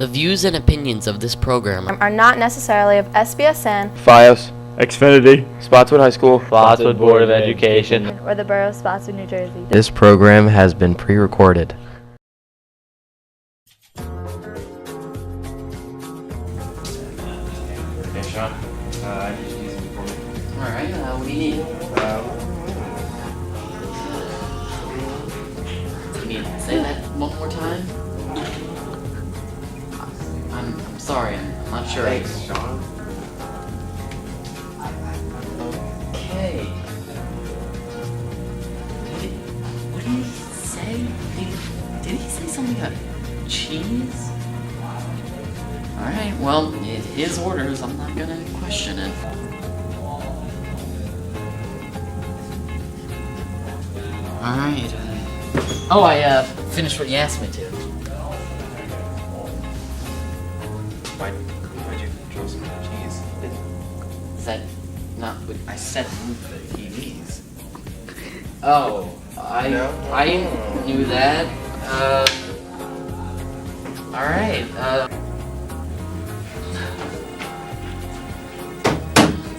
The views and opinions of this program are not necessarily of SPSN, FIOS, Xfinity, Spotswood High School, Spotswood Board of Education, or the Borough of Spotswood, New Jersey. This program has been pre-recorded. Hey Sean, I need you to do something for me. Alright, what do you need? You need to say that one more time? I'm sorry, I'm not sure. Thanks, Sean. Okay. What did he say? Did he say something about cheese? Alright, well, his orders, I'm not gonna question it. Alright. Oh, I finished what you asked me to. Why'd you throw some cheese? Is that not what I said? Move the TVs. Oh, I knew that. Alright,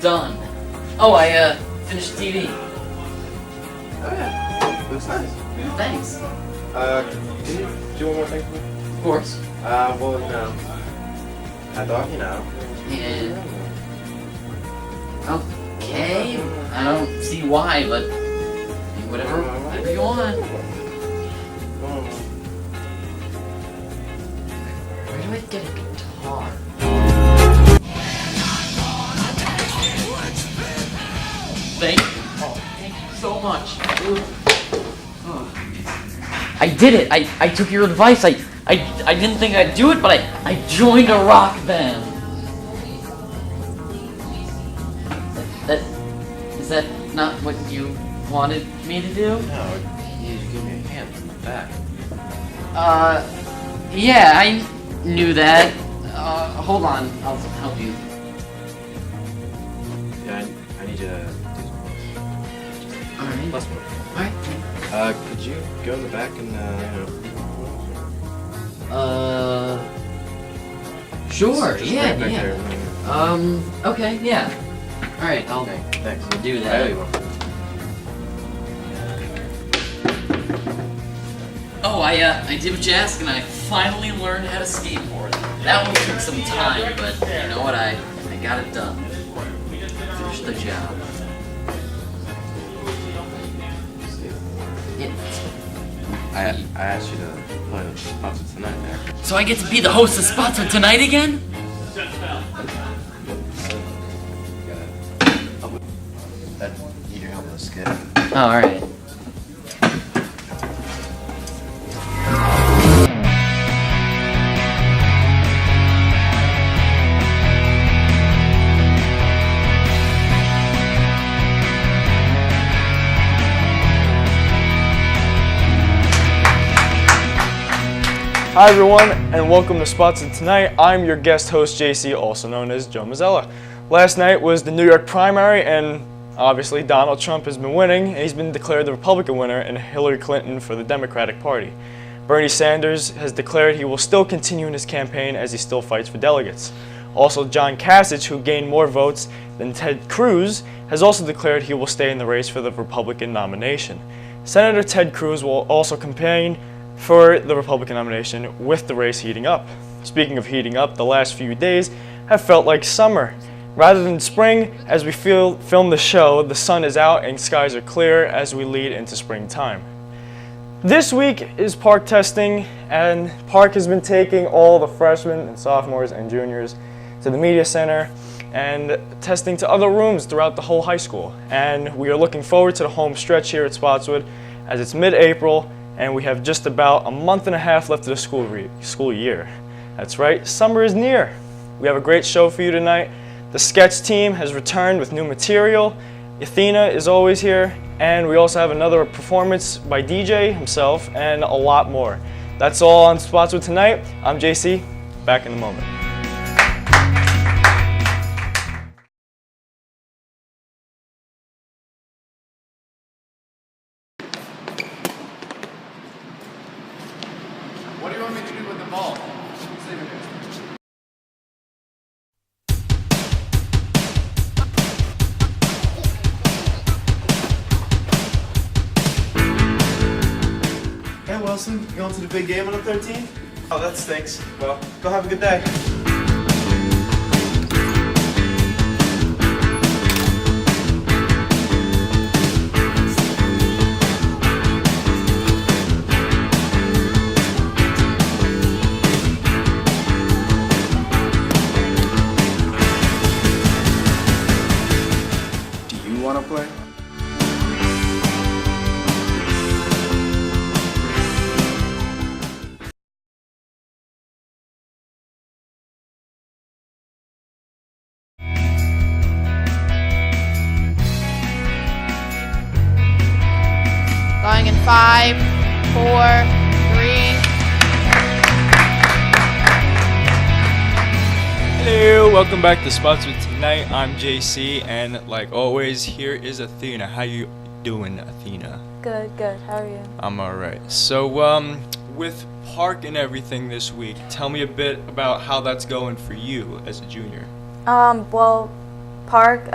done. Oh, I finished the TV. Oh yeah, looks nice. Thanks. Can you do one more thing for me? Of course. Well, I thought, Yeah. Okay. I don't see why, but whatever you want. Where do I get a guitar? Thank you. Oh, thank you so much. Oh. I did it. I took your advice. I didn't think I'd do it, but I joined a rock band. Is that not what you wanted me to do? No, you give me a hand from the back. Yeah, I knew that. Hold on, I'll help you. Yeah, I need you to do Alright. less work. Alright. Could you go in the back and, Sure, just yeah, right back yeah. there. Okay, yeah. Alright, I'll Okay, thanks. do I that. owe you one. Oh, I did what you asked, and I finally learned how to skateboard. That one took some time, but you know what, I got it done. Finished the job. I asked you to play the Spotswood tonight there. So I get to be the host of Spotswood tonight again? I need your help with the skit. Oh, alright. Hi everyone, and welcome to Spotswood Tonight. I'm your guest host, JC, also known as Joe Mazzella. Last night was the New York primary, and obviously Donald Trump has been winning, and he's been declared the Republican winner, and Hillary Clinton for the Democratic Party. Bernie Sanders has declared he will still continue in his campaign as he still fights for delegates. Also, John Kasich, who gained more votes than Ted Cruz, has also declared he will stay in the race for the Republican nomination. Senator Ted Cruz will also campaign for the Republican nomination with the race heating up. Speaking of heating up, the last few days have felt like summer. Rather than spring, as we film the show, the sun is out and skies are clear as we lead into springtime. This week is park testing, and Park has been taking all the freshmen and sophomores and juniors to the media center and testing to other rooms throughout the whole high school. And we are looking forward to the home stretch here at Spotswood as it's mid-April and we have just about a month and a half left of the school year. That's right, summer is near. We have a great show for you tonight. The sketch team has returned with new material. Athena is always here, and we also have another performance by DJ himself and a lot more. That's all on Spotswood Tonight. I'm JC, back in a moment. What do you want me to do with the ball? Save it. Thompson? You going to the big game on the 13th? Oh, that stinks. Well, go have a good day. Do you want to play? Going in 5, 4, 3. Hello, welcome back to Spotswood Tonight. I'm JC, and like always, here is Athena. How you doing, Athena? Good, good. How are you? I'm alright. So, with Park and everything this week, tell me a bit about how that's going for you as a junior. Well, Park,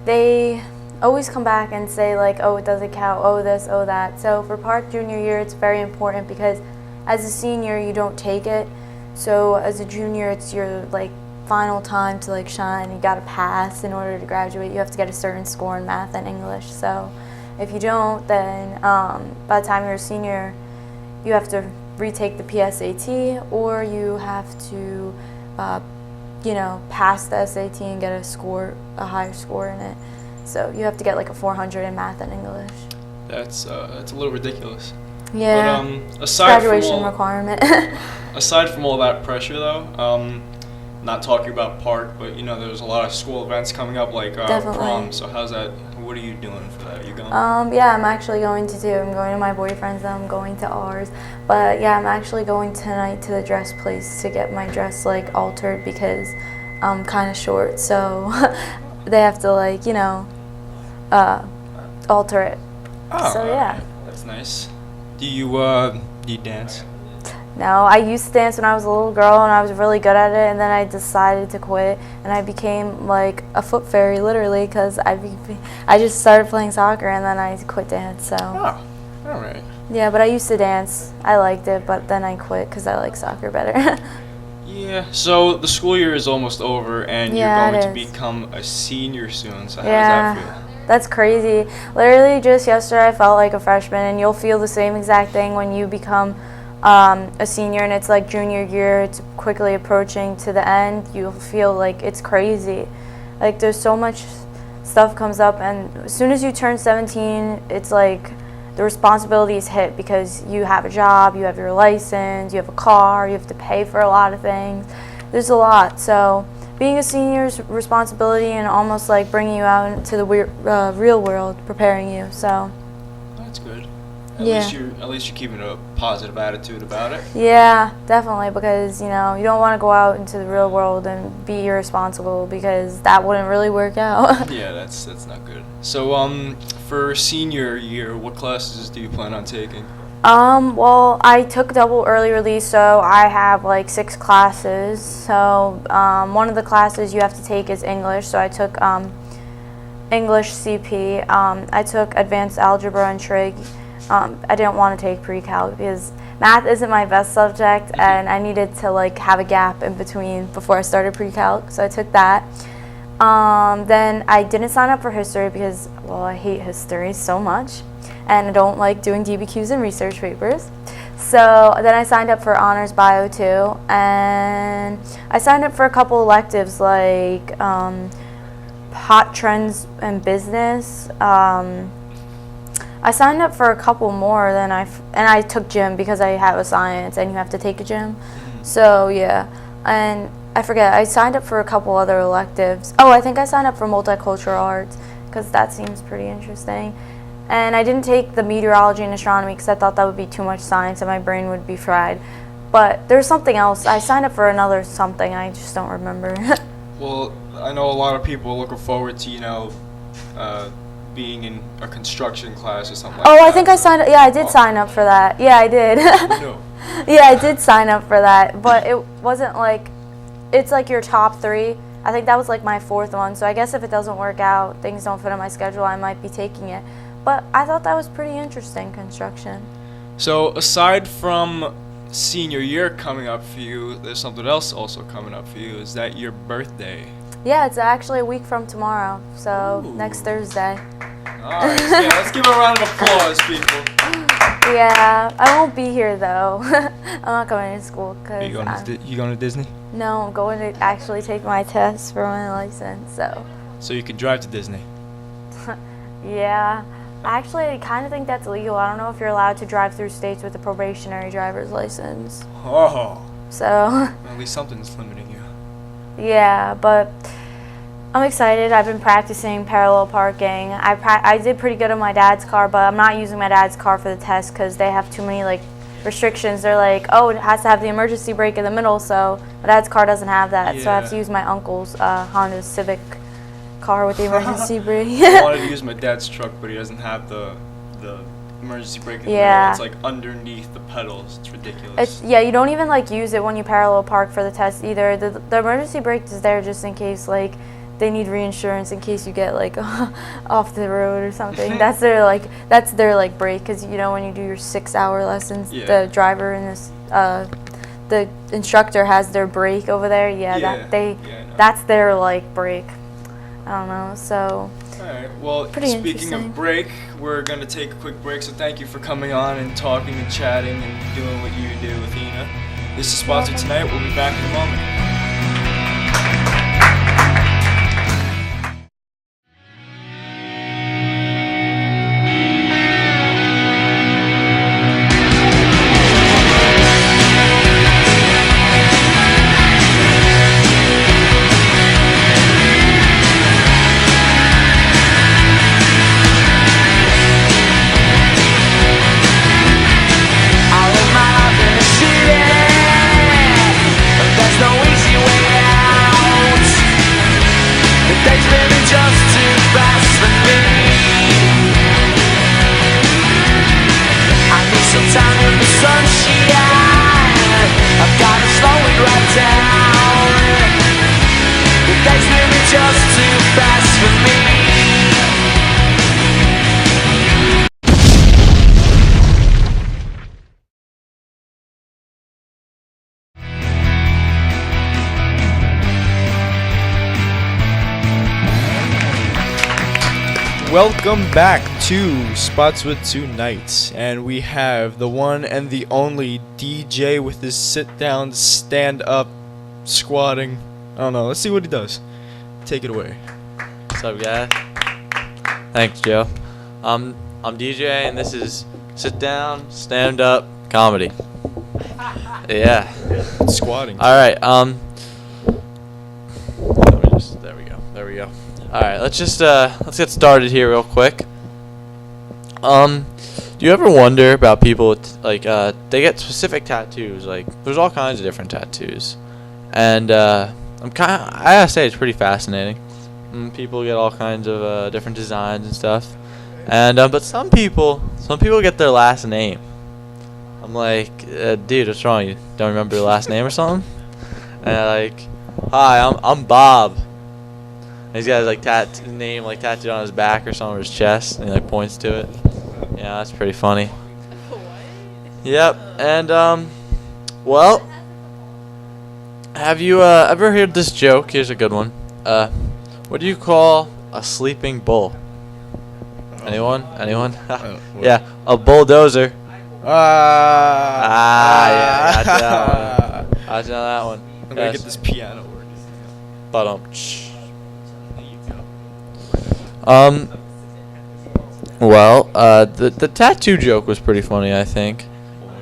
they always come back and say like, oh, it doesn't count, oh this, oh that. So for Park junior year, it's very important because as a senior, you don't take it. So as a junior, it's your like final time to like shine. You gotta pass in order to graduate. You have to get a certain score in math and English. So if you don't, then by the time you're a senior, you have to retake the PSAT, or you have to, pass the SAT and get a higher score in it. So you have to get like a 400 in math and English. That's a little ridiculous. Yeah. But aside graduation from all, requirement. aside from all that pressure, though, not talking about Park, but there's a lot of school events coming up, like Definitely. prom. So how's that? What are you doing for that? You going? Yeah, I'm actually going to do. I'm going to my boyfriend's. I'm going to ours. But yeah, I'm actually going tonight to the dress place to get my dress like altered because I'm kind of short. So they have to like alter it. Oh, So yeah. That's nice. Do you dance? No, I used to dance when I was a little girl and I was really good at it, and then I decided to quit and I became like a foot fairy literally because I just started playing soccer and then I quit dance. So Oh, all right. yeah, but I used to dance. I liked it, but then I quit because I like soccer better. Yeah. So the school year is almost over, and Yeah, you're it going to is. become a senior soon. So how Yeah. does that feel? That's crazy. Literally just yesterday I felt like a freshman, and you'll feel the same exact thing when you become a senior and it's like junior year, it's quickly approaching to the end. You'll feel like it's crazy. Like there's so much stuff comes up, and as soon as you turn 17, it's like the responsibilities hit because you have a job, you have your license, you have a car, you have to pay for a lot of things. There's a lot. So being a senior's responsibility and almost like bringing you out into the real world, preparing you. So That's good. Yeah. At least you're keeping a positive attitude about it. yeah, definitely, because you don't want to go out into the real world and be irresponsible because that wouldn't really work out. Yeah, that's not good. So for senior year, what classes do you plan on taking? Well, I took double early release, so I have like 6 classes. So one of the classes you have to take is English. So I took English CP. I took advanced algebra and trig. I didn't want to take pre-calc because math isn't my best subject, and I needed to like have a gap in between before I started pre-calc. So I took that. Then I didn't sign up for history because, well, I hate history so much, and I don't like doing DBQs and research papers. So then I signed up for honors bio too, and I signed up for a couple electives like hot trends and business. I signed up for a couple more than and I took gym because I have a science and you have to take a gym. So yeah, and I forget, I signed up for a couple other electives. Oh, I think I signed up for multicultural arts because that seems pretty interesting. And I didn't take the meteorology and astronomy because I thought that would be too much science and my brain would be fried. But there's something else. I signed up for another something, I just don't remember. Well, I know a lot of people are looking forward to, being in a construction class or something like that. Oh, I think I signed up. Yeah, I did sign up for that. Yeah, I did. No. Yeah, I did sign up for that, but it wasn't like, it's like your top 3. I think that was like my 4th one, so I guess if it doesn't work out, things don't fit on my schedule, I might be taking it. But I thought that was pretty interesting, construction. So aside from senior year coming up for you, there's something else also coming up for you. Is that your birthday? Yeah, it's actually a week from tomorrow, so Ooh. next Thursday. Alright, so yeah, let's give a round of applause, people. Yeah, I won't be here though. I'm not going to school Are you because you going to Disney? no, I'm going to actually take my test for my license. So you can drive to Disney. Yeah, actually, I kind of think that's illegal. I don't know if you're allowed to drive through states with a probationary driver's license. Oh. So, At least something's limiting you. yeah, but I'm excited. I've been practicing parallel parking. I did pretty good on my dad's car, but I'm not using my dad's car for the test because they have too many like restrictions. They're like, oh, it has to have the emergency brake in the middle, so my dad's car doesn't have that. So I have to Yeah. use my uncle's Honda Civic car with the emergency brake. I wanted to use my dad's truck, but he doesn't have the emergency brake in the middle. Yeah. It's like underneath the pedals. It's ridiculous. Yeah, you don't even like use it when you parallel park for the test either. The emergency brake is there just in case like they need reinsurance in case you get like off the road or something. That's their brake, because you know when you do your 6-hour lessons, Yeah. the driver and the instructor has their brake over there. Yeah, Yeah, I know. that's their like brake. I don't know. So Alright, well, Pretty speaking interesting. of break, we're going to take a quick break, so thank you for coming on and talking and chatting and doing what you do, Athena. This is Spotswood Tonight. We'll be back in a moment. Welcome back to Spotswood Tonight, and we have the one and the only DJ with his sit-down, stand-up, squatting. I don't know. Let's see what he does. Take it away. What's up, guys? Thanks, Joe. I'm DJ, and this is sit down, stand up comedy. Yeah. Squatting. All right. There we go. All right. Let's get started here real quick. Do you ever wonder about people with, like they get specific tattoos? Like there's all kinds of different tattoos, and I gotta say it's pretty fascinating. People get all kinds of different designs and stuff, and but some people get their last name. I'm like, dude, what's wrong? You don't remember your last name or something? And like, hi, I'm Bob. And he's got his like name like tattooed on his back or something, or his chest, and he like points to it. Yeah, that's pretty funny. Yep, and well, have you ever heard this joke? Here's a good one. What do you call a sleeping bull? Anyone? Yeah, a bulldozer. Yeah, Yeah, got that one. I'm gonna get this piano working. Well, the tattoo joke was pretty funny, I think.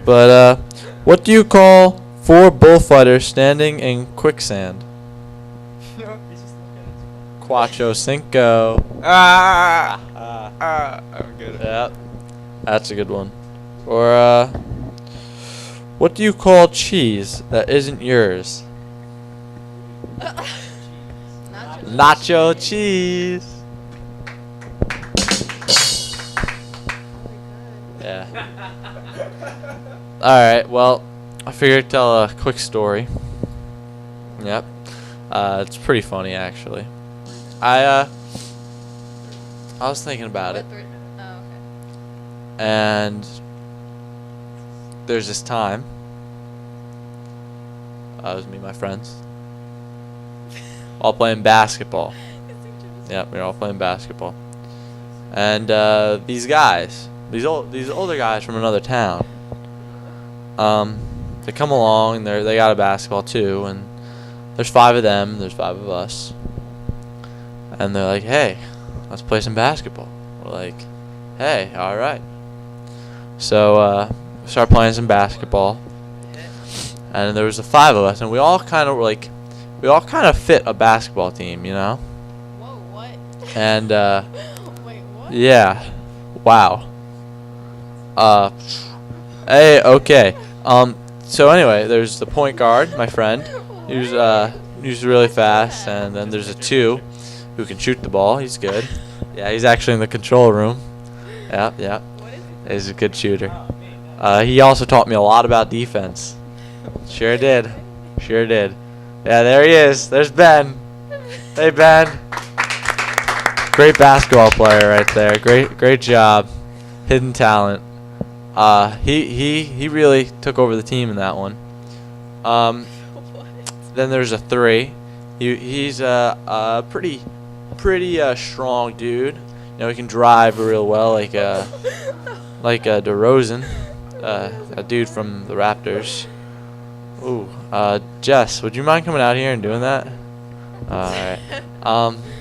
But what do you call 4 bullfighters standing in quicksand? Quattro Cinco. I'm good. Yeah, that's a good one. Or what do you call cheese that isn't yours? Nacho cheese. Yeah. Alright, well, I figured I'd tell a quick story. Yep. It's pretty funny, actually. I was thinking about it. And there's this time. It was me and my friends. All playing basketball. Yep, we were all playing basketball. And these guys, these older guys from another town, they come along and they got a basketball too, and there's 5 of them, there's 5 of us. And they're like, "Hey, let's play some basketball." We're like, "Hey, all right." So we start playing some basketball, and there was the 5 of us, and we all kind of fit a basketball team, you know. Whoa, what? And Wait, what? yeah, wow. Hey, okay. So anyway, there's the point guard, my friend, who's really fast, and then there's a 2 who can shoot the ball. He's good. Yeah, he's actually in the control room. Yeah. He's a good shooter. He also taught me a lot about defense. Sure did. Yeah, there he is. There's Ben. Hey, Ben. Great basketball player right there. Great job. Hidden talent. He really took over the team in that one. Then there's a 3. He's a pretty strong dude. You know, he can drive real well, like DeRozan, a dude from the Raptors. Ooh, Jess, would you mind coming out here and doing that? All right.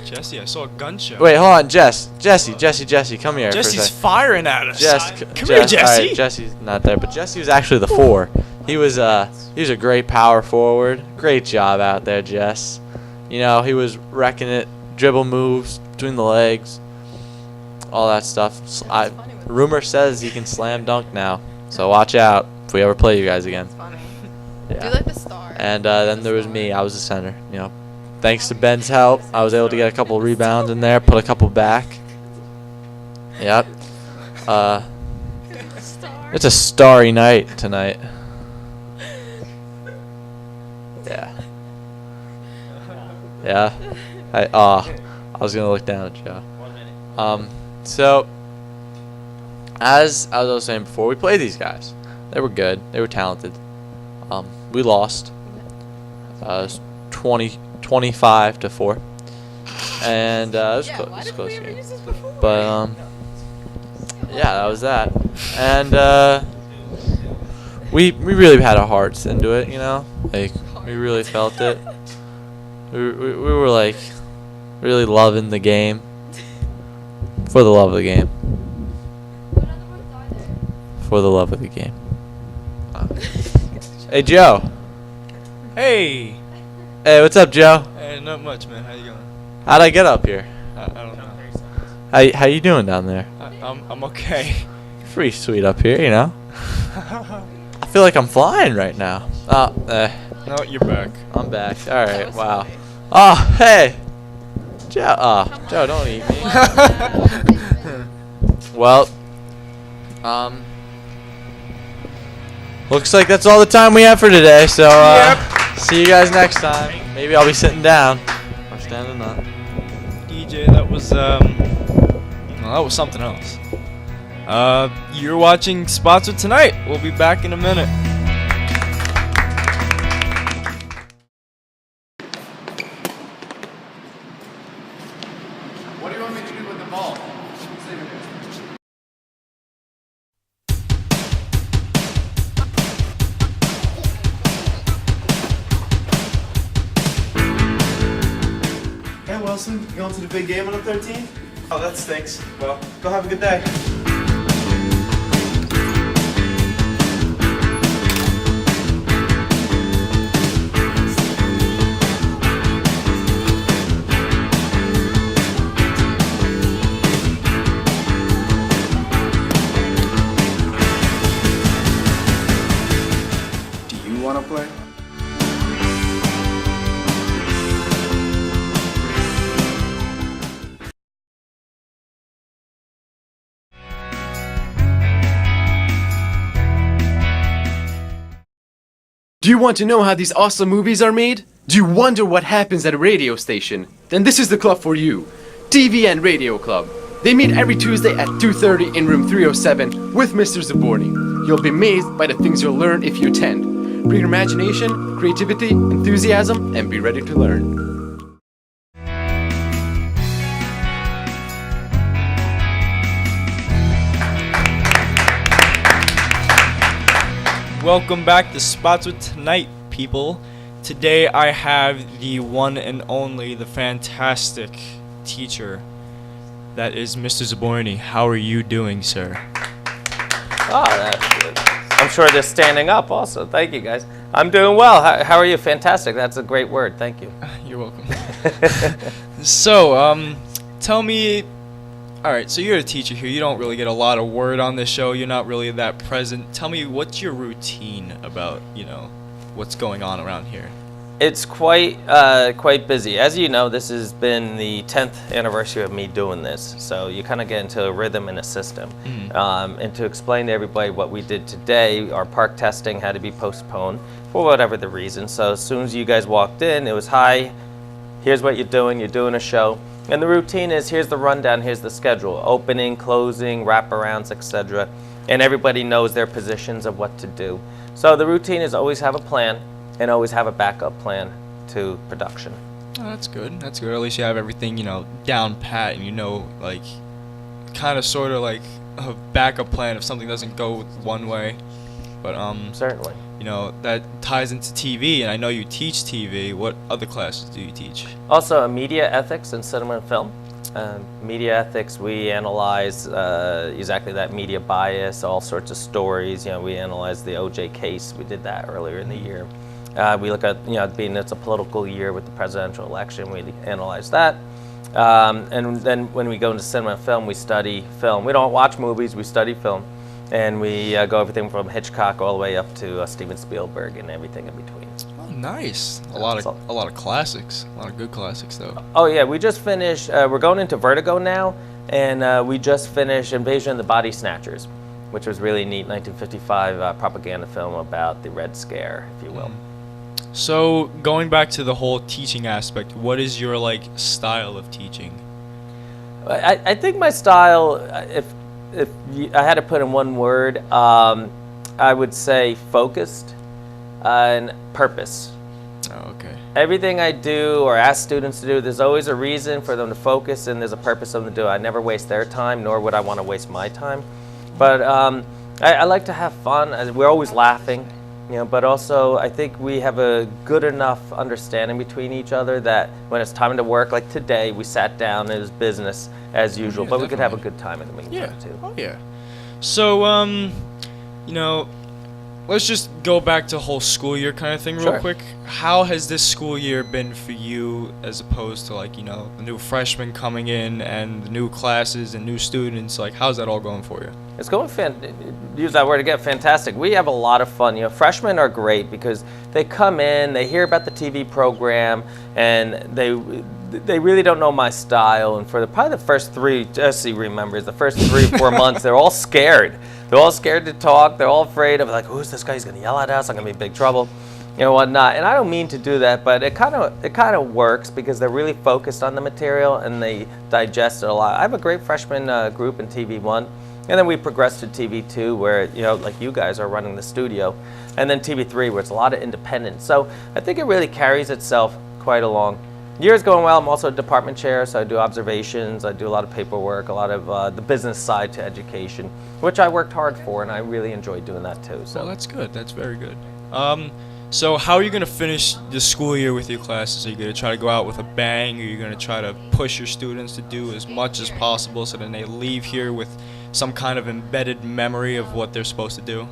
Jesse, I saw a gunshot. Wait, hold on, Jesse, come here. Jesse's for a sec. firing at us. Come here, Jesse. All right, Jesse's not there, but Jesse was actually the 4. He was a great power forward. Great job out there, Jess. You know, he was wrecking it, dribble moves between the legs, all that stuff. Rumor says he can slam dunk now, so watch out if we ever play you guys again. Funny. Yeah. Do like the star. And then there was me. I was the center. You know, thanks to Ben's help, I was able to get a couple rebounds in there, put a couple back. Yep. It's a starry night tonight. Yeah. I was gonna look down at Joe. So as I was saying before, we played these guys. They were good. They were talented. We lost. It was 25-4, and it was close. It was a close game. But yeah, that was that. And we really had our hearts into it, you know. Like, we really felt it. We were like really loving the game. For the love of the game. For the love of the game. Hey, Joe. Hey. Hey, what's up, Joe? Hey, not much, man. How you going? How'd I get up here? I don't know. How you doing down there? I'm okay. Pretty sweet up here, you know. I feel like I'm flying right now. No, you're back. I'm back. All right. Wow. Oh, hey. Joe. Oh, Joe, don't eat me. Well, looks like that's all the time we have for today. So, see you guys next time. Maybe I'll be sitting down or standing up. DJ, that was something else. You're watching Spotswood Tonight. We'll be back in a minute. What do you want me to do with the ball? Hey, Wilson, you going to the big game on the 13th? Oh, that stinks. Well, go have a good day. Do you want to play? Do you want to know how these awesome movies are made? Do you wonder what happens at a radio station? Then this is the club for you. TVN Radio Club. They meet every Tuesday at 2:30 in room 307 with Mr. Zaborney. You'll be amazed by the things you'll learn if you attend. Bring your imagination, creativity, enthusiasm, and be ready to learn. Welcome back to Spotswood Tonight, people. Today I have the one and only, the fantastic teacher that is Mr. Zaborney. How are you doing, sir? Oh, that's good. I'm sure they're standing up also. Thank you, guys. I'm doing well. How are you? Fantastic. That's a great word. Thank you. You're welcome. So, tell me, all right, so you're a teacher here. You don't really get a lot of word on this show. You're not really that present. Tell me, what's your routine about, what's going on around here? It's quite busy. As you know, this has been the 10th anniversary of me doing this, so you kind of get into a rhythm and a system. And to explain to everybody what we did today, our park testing had to be postponed for whatever the reason. So as soon as you guys walked in, it was, hi, here's what you're doing a show. And the routine is, here's the rundown, here's the schedule, opening, closing, wraparounds, etc. And everybody knows their positions of what to do. So the routine is always have a plan, and always have a backup plan to production. Oh, that's good. That's good. At least you have everything, down pat, and kind of sort of like a backup plan if something doesn't go one way. But certainly. That ties into TV, and I know you teach TV. What other classes do you teach? Also, media ethics and cinema and film. Media ethics, we analyze exactly that media bias, all sorts of stories. We analyze the OJ case. We did that earlier in the year. We look at, being it's a political year with the presidential election, we analyze that. And then when we go into cinema and film, we study film. We don't watch movies, we study film. And we go everything from Hitchcock all the way up to Steven Spielberg and everything in between. Oh, nice. A lot of classics. A lot of good classics, though. Oh, yeah. We just finished, we're going into Vertigo now, and we just finished Invasion of the Body Snatchers, which was really neat, 1955 propaganda film about the Red Scare, if you will. So, going back to the whole teaching aspect, what is your, style of teaching? I think my style, if I had to put in one word, I would say focused and purpose. Oh, okay. Everything I do or ask students to do, there's always a reason for them to focus, and there's a purpose for them to do. I never waste their time, nor would I want to waste my time. But I like to have fun. We're always laughing. But also I think we have a good enough understanding between each other that when it's time to work, like today, we sat down, it was business as usual, but we could have a good time in the meantime too. Oh yeah. So let's just go back to whole school year kind of thing real quick. How has this school year been for you as opposed to the new freshmen coming in and the new classes and new students? How's that all going for you? It's going use that word again, fantastic. We have a lot of fun. Freshmen are great because they come in, they hear about the TV program, and they really don't know my style. And for probably the first three, Jesse remembers, the first 3 or 4 months, they're all scared. They're all scared to talk. They're all afraid of who's this guy? He's going to yell at us. I'm going to be in big trouble, whatnot. And I don't mean to do that, but it kind of works because they're really focused on the material and they digest it a lot. I have a great freshman group in TV1. And then we progressed to TV2 where, like you guys are running the studio. And then TV3 where it's a lot of independence. So I think it really carries itself quite along. Year's going well. I'm also a department chair, so I do observations. I do a lot of paperwork, a lot of the business side to education, which I worked hard for, and I really enjoy doing that too. So. Well, that's good. That's very good. So how are you going to finish the school year with your classes? Are you going to try to go out with a bang? Or are you going to try to push your students to do as much as possible so then they leave here with some kind of embedded memory of what they're supposed to do?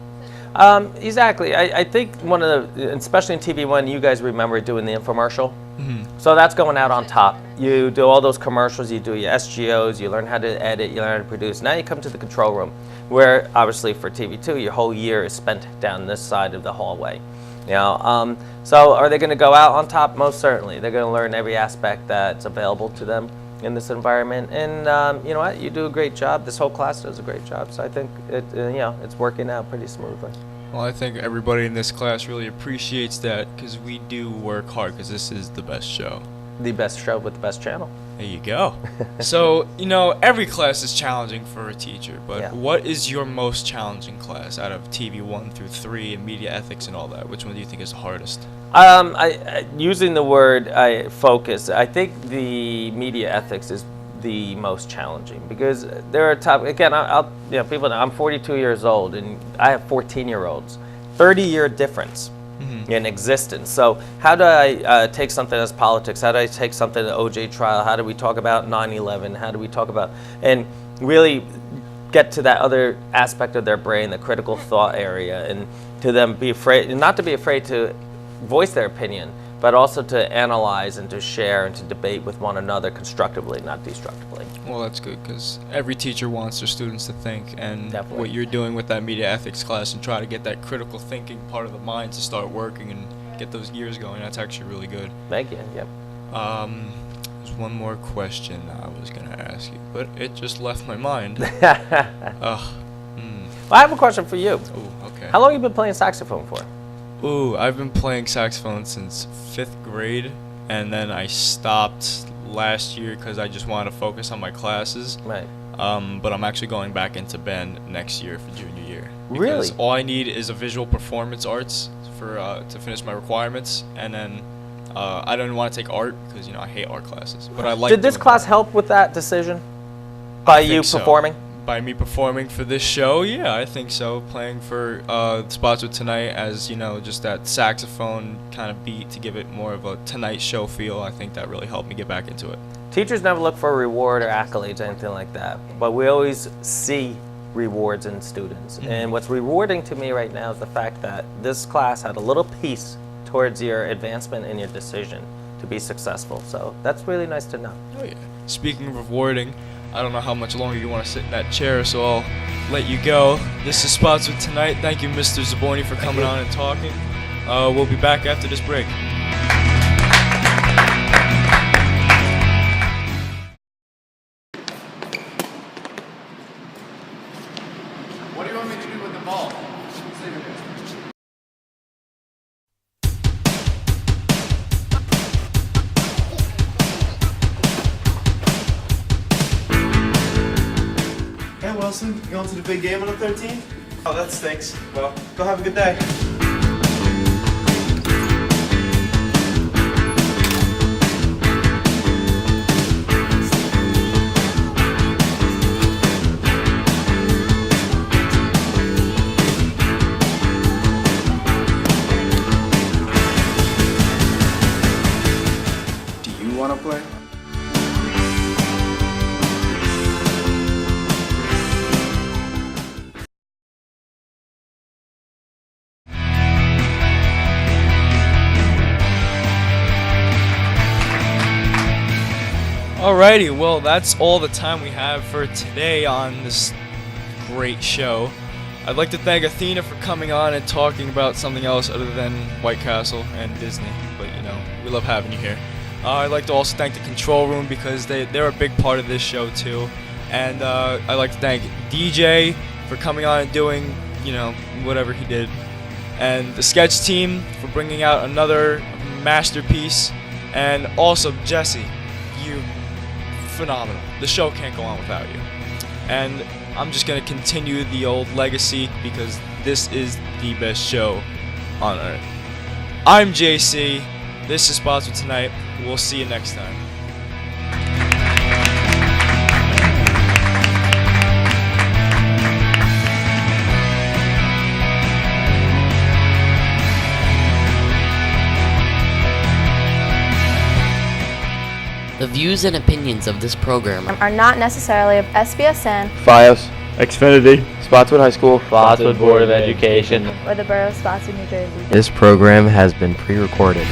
Exactly. I think one of the, especially in TV1, you guys remember doing the infomercial. Mm-hmm. So that's going out on top. You do all those commercials, you do your SGOs, you learn how to edit, you learn how to produce. Now you come to the control room, where obviously for TV2, your whole year is spent down this side of the hallway. So are they going to go out on top? Most certainly. They're going to learn every aspect that's available to them in this environment. And you know what? You do a great job. This whole class does a great job. So I think it's working out pretty smoothly. Well, I think everybody in this class really appreciates that because we do work hard because this is the best show. the best show with the best channel. There you go. So, you know, every class is challenging for a teacher, but Yeah. what is your most challenging class out of TV 1 through 3 and media ethics and all that? Which one do you think is the hardest? Using the word focus, I think the media ethics is the most challenging because there are people know I'm 42 years old and I have 14-year-olds, 30-year difference in existence. So how do I take something as politics? How do I take something, the OJ trial? How do we talk about 9/11? How do we talk about, and really get to that other aspect of their brain, the critical thought area, and to them be afraid, not to be afraid to voice their opinion, but also to analyze and to share and to debate with one another constructively, not destructively. Well, that's good because every teacher wants their students to think, and Definitely. what you're doing with that media ethics class and try to get that critical thinking part of the mind to start working and get those gears going, that's actually really good. Thank you. Yep. There's one more question I was going to ask you, but it just left my mind. Well, I have a question for you. Ooh, okay. How long have you been playing saxophone for? Ooh, I've been playing saxophone since 5th grade, and then I stopped last year because I just wanted to focus on my classes. Right. But I'm actually going back into band next year for junior year. Really? Because all I need is a visual performance arts for to finish my requirements, and then I don't want to take art because I hate art classes. But I like. Did this doing class art. help with that decision? By you think so. performing? By me performing for this show, yeah, I think so. Playing for Spotswood Tonight as, just that saxophone kind of beat to give it more of a Tonight Show feel, I think that really helped me get back into it. Teachers never look for reward or accolades, anything like that. But we always see rewards in students. And what's rewarding to me right now is the fact that this class had a little piece towards your advancement and your decision to be successful. So that's really nice to know. Oh, yeah. Speaking of rewarding, I don't know how much longer you want to sit in that chair, so I'll let you go. This is Spotswood Tonight. Thank you, Mr. Zaborney, for coming on and talking. We'll be back after this break. What do you want me to do with the ball? Hey, Wilson, you going to the big game on the 13th? Oh, that stinks. Well, go have a good day. Do you want to play? Alrighty, well, that's all the time we have for today on this great show. I'd like to thank Athena for coming on and talking about something else other than White Castle and Disney, but we love having you here. I'd like to also thank the control room because they're a big part of this show too. And I'd like to thank DJ for coming on and doing, whatever he did. And the sketch team for bringing out another masterpiece. And also Jesse, you phenomenal. The show can't go on without you. And I'm just going to continue the old legacy because this is the best show on earth. I'm JC. This is Spotswood Tonight. We'll see you next time. The views and opinions of this program Are not necessarily of SPSN FiOS, Xfinity, Spotswood High School, Spotswood Board of Education. or the Borough of Spotswood, New Jersey. This program has been pre-recorded.